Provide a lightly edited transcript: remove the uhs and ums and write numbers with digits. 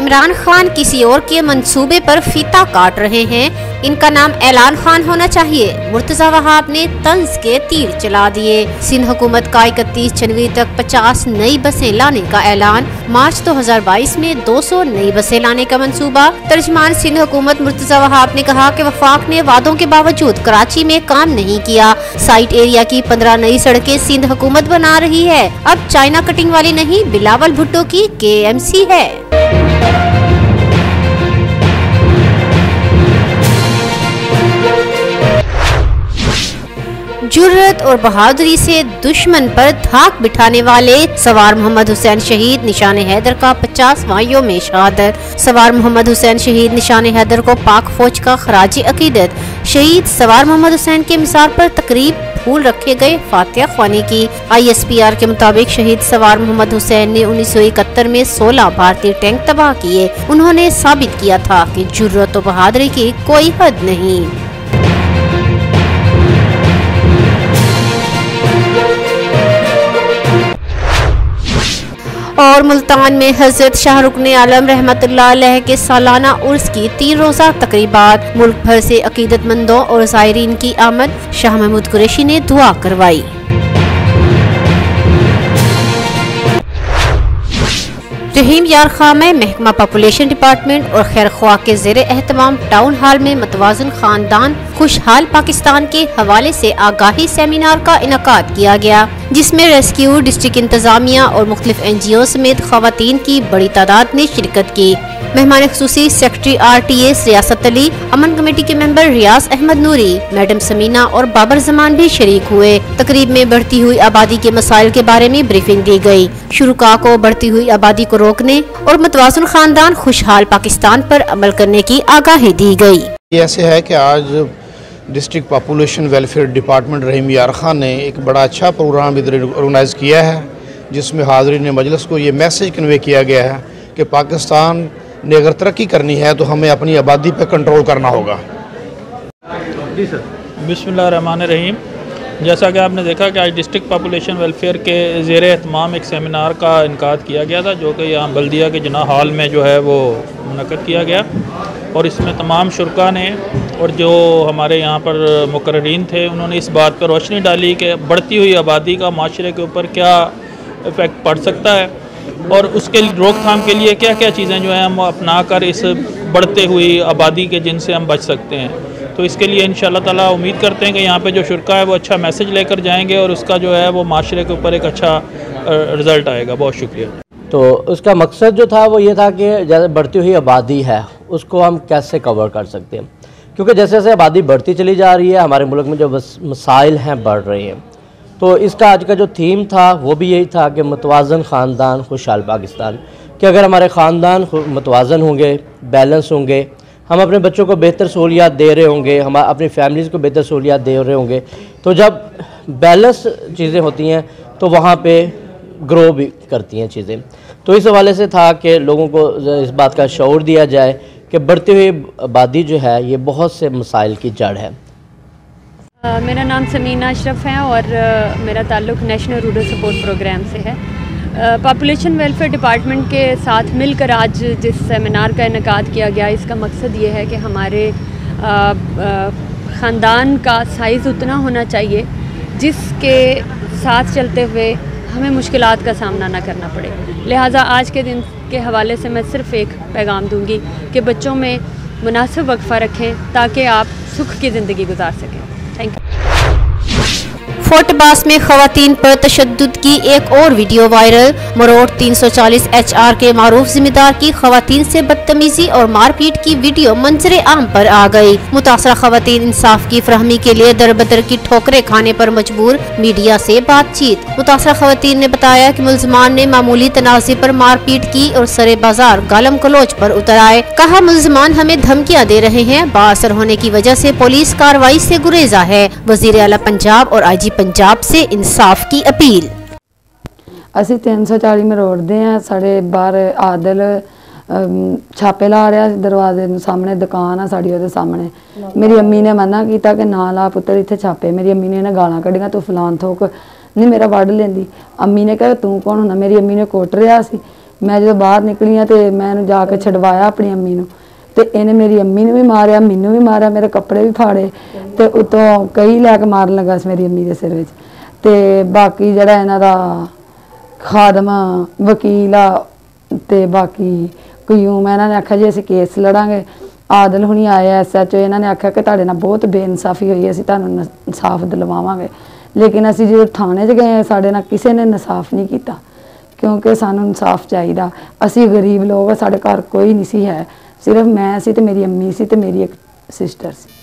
इमरान खान किसी और के मंसूबे पर फीता काट रहे हैं। इनका नाम ऐलान खान होना चाहिए। मुर्तजा वहाब ने तंज के तीर चला दिए। सिंध हुकूमत का 31 जनवरी तक 50 नई बसें लाने का ऐलान। मार्च 2022 में 200 नई बसें लाने का मंसूबा। तर्जमान सिंध हुकूमत मुर्तजा वहाब ने कहा कि वफाक ने वादों के बावजूद कराची में काम नहीं किया। साइट एरिया की 15 नई सड़कें सिंध हुकूमत बना रही है। अब चाइना कटिंग वाली नहीं, बिलावल भुट्टो की KMC है। जुर्रत और बहादुरी से दुश्मन पर धाक बिठाने वाले सवार मोहम्मद हुसैन शहीद निशान हैदर का 50वां यौम शहादत। सवार मोहम्मद हुसैन शहीद निशान हैदर को पाक फौज का खराजी अकीदत। शहीद सवार मोहम्मद हुसैन के मिसार पर तकरीब फूल रखे गए, फातिहा ख्वानी की। ISPR के मुताबिक शहीद सवार मोहम्मद हुसैन ने 1971 में 16 भारतीय टैंक तबाह किए। उन्होंने साबित किया था कि जुर्रत और बहादुरी की कोई हद नहीं। और मुल्तान में हजरत शाहरुख आलम रहमतुल्लाह अलैह के सालाना उर्स की 3 रोज़ा तकरीबात। मुल्क भर से अकीदतमंदों और ज़ायरीन की आमद। शाह महमूद कुरैशी ने दुआ करवाई। रहीम यार खां में महकमा पॉपुलेशन डिपार्टमेंट और खैर ख्वाह के ज़ेरे एहतमाम टाउन हॉल में मतवाज़न खानदान खुशहाल पाकिस्तान के हवाले से आगाही सेमिनार का इनकाद किया गया, जिसमें रेस्क्यू, डिस्ट्रिक्ट इंतजामिया और मुख्तलिफ NGO समेत खवातीन की बड़ी तादाद ने शिरकत की। मेहमान खुसूसी सेक्रेटरी RTS रियासत अली, अमन कमेटी के मेंबर रियाज अहमद नूरी, मैडम समीना और बाबर जमान भी शरीक हुए। तकरीब में बढ़ती हुई आबादी के मसाइल के बारे में ब्रीफिंग दी गई। शुरुका को बढ़ती हुई आबादी को रोकने और मतवाज़न खानदान खुशहाल पाकिस्तान पर अमल करने की आगाही दी गई। ऐसे है कि आज डिस्ट्रिक्ट पॉपुलेशन वेलफेयर डिपार्टमेंट रहीम यार खान ने एक बड़ा अच्छा प्रोग्राम इधर ऑर्गेनाइज़ किया है, जिसमें हाज़रीन मजलिस को ये मैसेज कन्वे किया गया है कि पाकिस्तान ने अगर तरक्की करनी है तो हमें अपनी आबादी पर कंट्रोल करना होगा। जी सर। बिस्मिल्लाहिर्रहमानिर्रहीम। जैसा कि आपने देखा कि आज डिस्ट्रिक्ट पॉपुलेशन वेलफेयर के ज़ेरे एहतमाम एक सेमिनार का इनकाद किया गया था, जो कि यहाँ बल्दिया के जना हॉल में जो है वो मुनक़्क़द किया गया। और इसमें तमाम शुरका ने और जो हमारे यहाँ पर मुकर्रीन थे, उन्होंने इस बात पर रोशनी डाली कि बढ़ती हुई आबादी का माशरे के ऊपर क्या इफ़ेक्ट पड़ सकता है और उसके रोकथाम के लिए क्या क्या चीज़ें जो हैं हम अपना कर इस बढ़ते हुई आबादी के जिनसे हम बच सकते हैं। तो इसके लिए इंशाअल्लाह ताला उम्मीद करते हैं कि यहाँ पे जो शुरका है वो अच्छा मैसेज लेकर जाएंगे और उसका जो है वो माशरे के ऊपर एक अच्छा रिज़ल्ट आएगा। बहुत शुक्रिया। तो उसका मकसद जो था वो ये था कि जैसे बढ़ती हुई आबादी है उसको हम कैसे कवर कर सकते हैं, क्योंकि जैसे जैसे आबादी बढ़ती चली जा रही है हमारे मुल्क में जो मसाइल हैं बढ़ रहे हैं। तो इसका आज का जो थीम था वो भी यही था कि मतवाज़न ख़ानदान खुशहाल पाकिस्तान, कि अगर हमारे ख़ानदान मतवाज़न होंगे, बैलेंस होंगे, हम अपने बच्चों को बेहतर सहूलियात दे रहे होंगे, हम अपनी फैमिलीज़ को बेहतर सहूलियात दे रहे होंगे, तो जब बैलेंस चीज़ें होती हैं तो वहाँ पे ग्रो भी करती हैं चीज़ें। तो इस हवाले से था कि लोगों को इस बात का शऊर दिया जाए कि बढ़ती हुई आबादी जो है ये बहुत से मसाइल की जड़ है। मेरा नाम समीना अशरफ है और मेरा ताल्लुक़ नेशनल रूरल सपोर्ट प्रोग्राम से है। पॉपुलेशन वेलफेयर डिपार्टमेंट के साथ मिलकर आज जिस सेमिनार का इनकाद किया गया, इसका मकसद ये है कि हमारे ख़ानदान का साइज़ उतना होना चाहिए जिसके साथ चलते हुए हमें मुश्किलात का सामना ना करना पड़े। लिहाजा आज के दिन के हवाले से मैं सिर्फ़ एक पैगाम दूंगी कि बच्चों में मुनासिब वक्फ़ा रखें ताकि आप सुख की ज़िंदगी गुजार सकें। Thank you. फोर्ट बास में खवातीन पर तशद्दुद की एक और वीडियो वायरल। मरोड़ 340 HR के मारूफ जिम्मेदार की खवातीन से बदतमीजी और मारपीट की वीडियो मंजरे आम पर आ गई। मुतासरा खवातीन इंसाफ की फरहमी के लिए दरबदर की ठोकरें खाने पर मजबूर। मीडिया से बातचीत। मुतासरा खवातीन ने बताया कि मुल्ज़मान ने मामूली तनाज़े पर मारपीट की और सरे बाजार गालम गलोच पर उतर आए। कहा मुल्ज़मान हमें धमकियाँ दे रहे हैं, बाअसर होने की वजह से पुलिस कार्रवाई से गुरेजा है। वज़ीर आला पंजाब और IG पंजाब से इंसाफ की अपील। ਅਸੀਂ 340 ਮਰੋੜ ਦੇ ਆ, ਸਾਡੇ ਬਾਹਰ ਆਦਲ ਛਾਪੇ ਲਾ ਰਿਹਾ ਦਰਵਾਜ਼ੇ ਦੇ ਸਾਹਮਣੇ ਦੁਕਾਨ ਆ ਸਾਡੀ, ਉਹਦੇ ਸਾਹਮਣੇ ਮੇਰੀ ਅੰਮੀ ਨੇ ਮਨਾ ਕੀਤਾ ਕਿ ਨਾ ਲਾ ਪੁੱਤਰ ਇੱਥੇ ਛਾਪੇ। ਮੇਰੀ ਅੰਮੀ ਨੇ ਗਾਲਾਂ ਕੱਢੀਆਂ, ਤੂੰ ਫਲਾਨ ਥੋਕ ਨਹੀਂ ਮੇਰਾ ਵੱਢ ਲੈਂਦੀ। ਅੰਮੀ ਨੇ ਕਿਹਾ ਤੂੰ ਕੌਣ ਹੁੰਦਾ, ਮੇਰੀ ਅੰਮੀ ਨੇ ਕੁੱਟ ਰਿਹਾ ਸੀ। मैं जो बाहर निकली हाँ तो मैं इहनूं जाके छडवाया अपनी अम्मी नूं, तो इन्हें मेरी अम्मी ने भी मारिया, मैनू भी मारिया, मेरे कपड़े भी फाड़े, तो उतों कई लैके मारन लगा मेरी अम्मी के सिर विच। ते बाकी जिहड़ा इन्हां दा खादम वकील आ ते बाकी क्यूम इन्हां ने आख्या जी असीं केस लड़ांगे। आदल हुणी आए SHO, इन्हां ने आख्या कि तुहाडे नाल बहुत बेइंसाफी होई, असीं तुहानूं इंसाफ दिलवावांगे। लेकिन असीं जो थाणे च गए साडे नाल किसी ने इंसाफ नहीं कीता, क्योंकि सानूं इंसाफ चाहिदा। असीं गरीब लोग, साडे घर कोई नहीं सी है, सिर्फ मैं सी ते मेरी अम्मी सी ते मेरी एक सिस्टर सी।